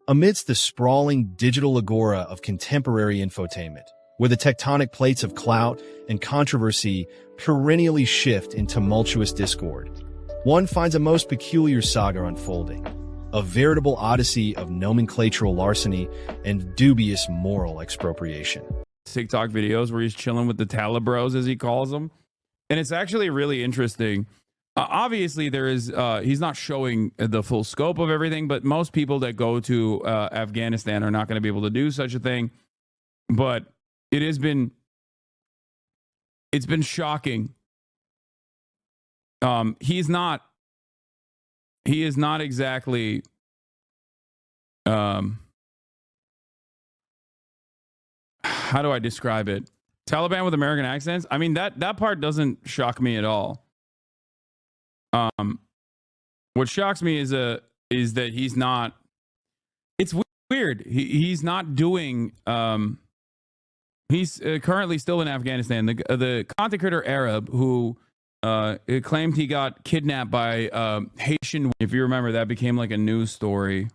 amidst the sprawling digital agora of contemporary infotainment, where the tectonic plates of clout and controversy perennially shift in tumultuous discord, one finds a most peculiar saga unfolding, a veritable odyssey of nomenclatural larceny and dubious moral expropriation. TikTok videos where he's chilling with the Talibros, as he calls them. And it's actually really interesting. Obviously, there is he's not showing the full scope of everything, but most people that go to Afghanistan are not going to be able to do such a thing. But it's been shocking. He is not exactly how do I describe it? Taliban with American accents? I mean, that part doesn't shock me at all. What shocks me is that he's not. It's weird. He's not doing. He's currently still in Afghanistan. The content creator Arab who claimed he got kidnapped by Haitian. If you remember, that became like a news story.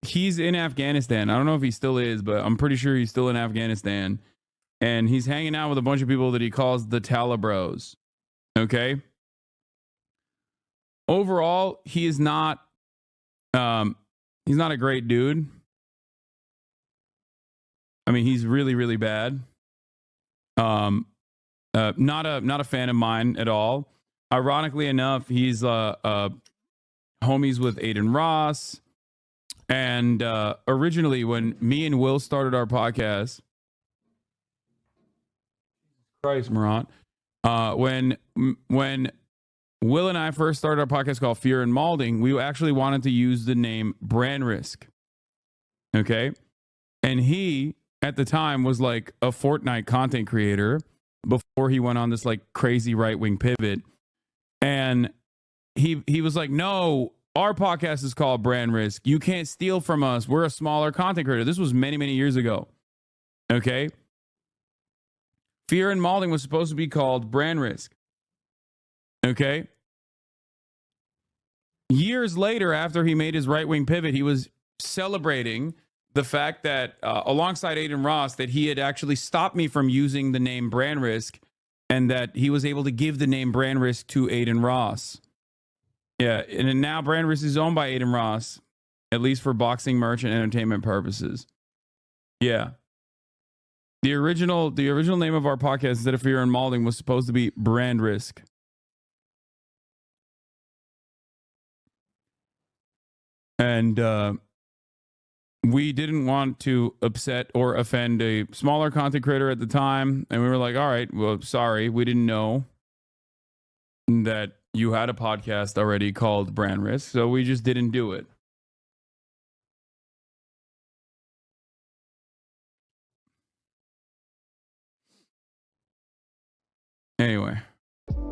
He's in Afghanistan. I don't know if he still is, but I'm pretty sure he's still in Afghanistan. And he's hanging out with a bunch of people that he calls the Talibros. Okay? Overall, he is not he's not a great dude. I mean, he's really, really bad. Not a fan of mine at all. Ironically enough, he's homies with Adin Ross. And originally, when me and Will started our podcast, Christ, Morant, when Will and I first started our podcast called Fear and Malding, we actually wanted to use the name Brand Risk. Okay, and he at the time was like a Fortnite content creator before he went on this like crazy right wing pivot, and he was like, no. Our podcast is called Brand Risk. You can't steal from us. We're a smaller content creator. This was many, many years ago. Okay? Fear and Malding was supposed to be called Brand Risk. Okay? Years later, after he made his right-wing pivot, he was celebrating the fact that, alongside Adin Ross, that he had actually stopped me from using the name Brand Risk and that he was able to give the name Brand Risk to Adin Ross. Yeah, and now Brand Risk is owned by Adin Ross, at least for boxing, merch, and entertainment purposes. Yeah. The original name of our podcast, instead of Fear and Malding, was supposed to be Brand Risk. And we didn't want to upset or offend a smaller content creator at the time. And we were like, all right, well, sorry, we didn't know that you had a podcast already called Brand Risk, so we just didn't do it. Anyway.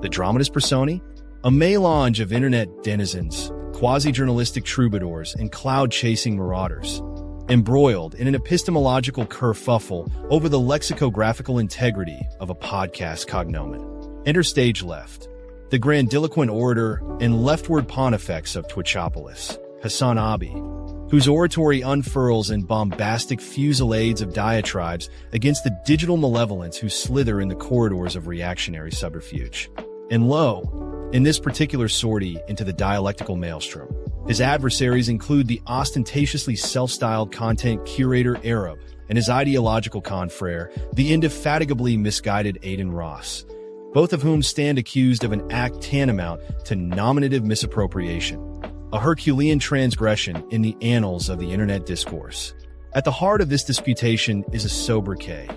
The Dramatis Personae, a melange of internet denizens, quasi-journalistic troubadours, and cloud-chasing marauders, embroiled in an epistemological kerfuffle over the lexicographical integrity of a podcast cognomen. Enter stage left. The grandiloquent orator and leftward pontifex of Twitchopolis, Hasanabi, whose oratory unfurls in bombastic fusillades of diatribes against the digital malevolence who slither in the corridors of reactionary subterfuge. And lo, in this particular sortie into the dialectical maelstrom, his adversaries include the ostentatiously self-styled content curator Arab and his ideological confrere, the indefatigably misguided Adin Ross, both of whom stand accused of an act tantamount to nominative misappropriation, a Herculean transgression in the annals of the internet discourse. At the heart of this disputation is a sobriquet,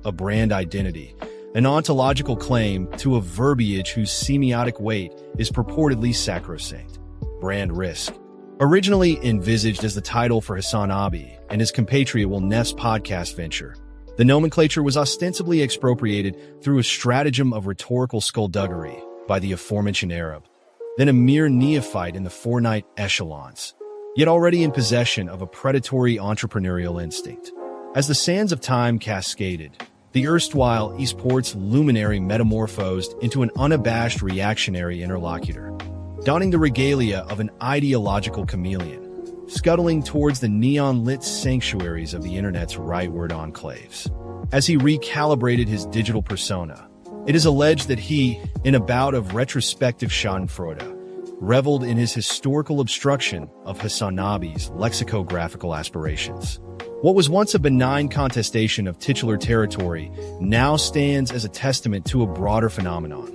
a brand identity, an ontological claim to a verbiage whose semiotic weight is purportedly sacrosanct. Brand Risk. Originally envisaged as the title for Hasanabi and his compatriot Will Neff's podcast venture, the nomenclature was ostensibly expropriated through a stratagem of rhetorical skullduggery by the aforementioned Arab, then a mere neophyte in the Fortnite echelons, yet already in possession of a predatory entrepreneurial instinct. As the sands of time cascaded, the erstwhile Eastport's luminary metamorphosed into an unabashed reactionary interlocutor, donning the regalia of an ideological chameleon, scuttling towards the neon-lit sanctuaries of the internet's rightward enclaves. As he recalibrated his digital persona, it is alleged that he, in a bout of retrospective schadenfreude, reveled in his historical obstruction of Hasanabi's lexicographical aspirations. What was once a benign contestation of titular territory now stands as a testament to a broader phenomenon: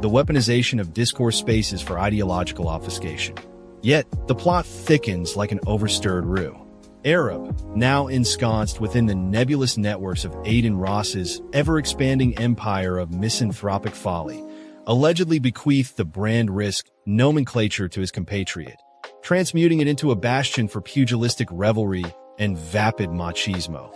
the weaponization of discourse spaces for ideological obfuscation. Yet, the plot thickens like an overstirred roux. Arab, now ensconced within the nebulous networks of Adin Ross's ever-expanding empire of misanthropic folly, allegedly bequeathed the brand risk nomenclature to his compatriot, transmuting it into a bastion for pugilistic revelry and vapid machismo,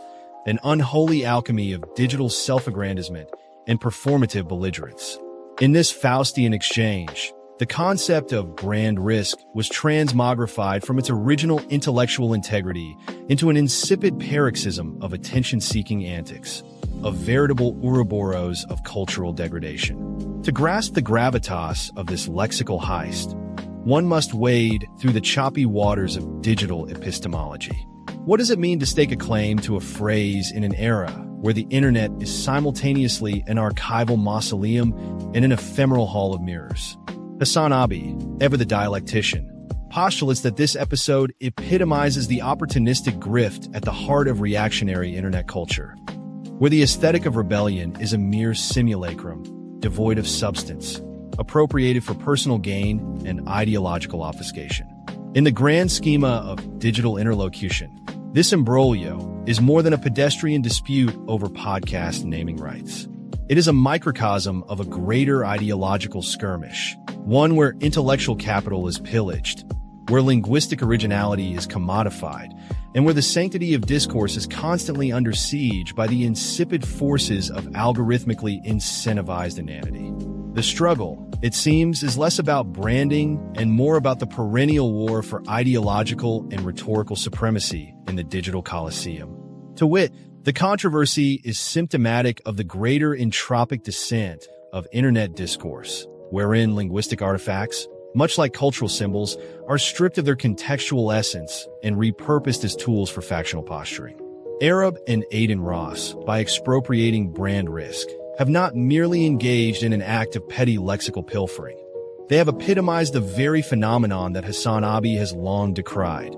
an unholy alchemy of digital self-aggrandizement and performative belligerence. In this Faustian exchange, the concept of brand risk was transmogrified from its original intellectual integrity into an insipid paroxysm of attention-seeking antics, a veritable Ouroboros of cultural degradation. To grasp the gravitas of this lexical heist, one must wade through the choppy waters of digital epistemology. What does it mean to stake a claim to a phrase in an era where the internet is simultaneously an archival mausoleum and an ephemeral hall of mirrors? Hasanabi, ever the dialectician, postulates that this episode epitomizes the opportunistic grift at the heart of reactionary internet culture, where the aesthetic of rebellion is a mere simulacrum, devoid of substance, appropriated for personal gain and ideological obfuscation. In the grand schema of digital interlocution, this imbroglio is more than a pedestrian dispute over podcast naming rights. It is a microcosm of a greater ideological skirmish, one where intellectual capital is pillaged, where linguistic originality is commodified, and where the sanctity of discourse is constantly under siege by the insipid forces of algorithmically incentivized inanity. The struggle, it seems, is less about branding and more about the perennial war for ideological and rhetorical supremacy in the digital coliseum. To wit, the controversy is symptomatic of the greater entropic descent of internet discourse, wherein linguistic artifacts, much like cultural symbols, are stripped of their contextual essence and repurposed as tools for factional posturing. Arab and Adin Ross, by expropriating brand risk, have not merely engaged in an act of petty lexical pilfering. They have epitomized the very phenomenon that Hasanabi has long decried: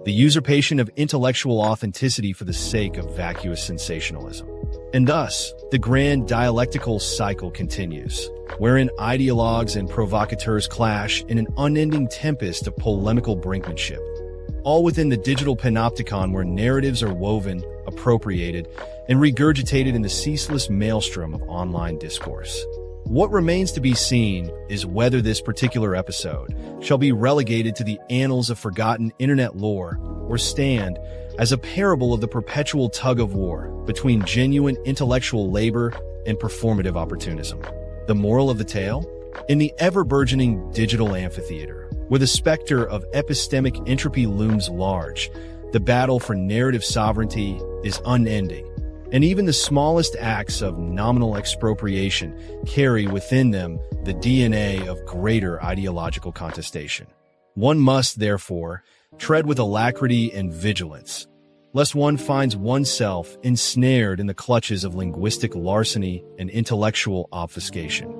the usurpation of intellectual authenticity for the sake of vacuous sensationalism. And thus, the grand dialectical cycle continues, wherein ideologues and provocateurs clash in an unending tempest of polemical brinkmanship, all within the digital panopticon where narratives are woven, appropriated, and regurgitated in the ceaseless maelstrom of online discourse. What remains to be seen is whether this particular episode shall be relegated to the annals of forgotten internet lore or stand as a parable of the perpetual tug-of-war between genuine intellectual labor and performative opportunism. The moral of the tale? In the ever-burgeoning digital amphitheater, where the specter of epistemic entropy looms large, the battle for narrative sovereignty is unending, and even the smallest acts of nominal expropriation carry within them the DNA of greater ideological contestation. One must, therefore, tread with alacrity and vigilance, lest one finds oneself ensnared in the clutches of linguistic larceny and intellectual obfuscation.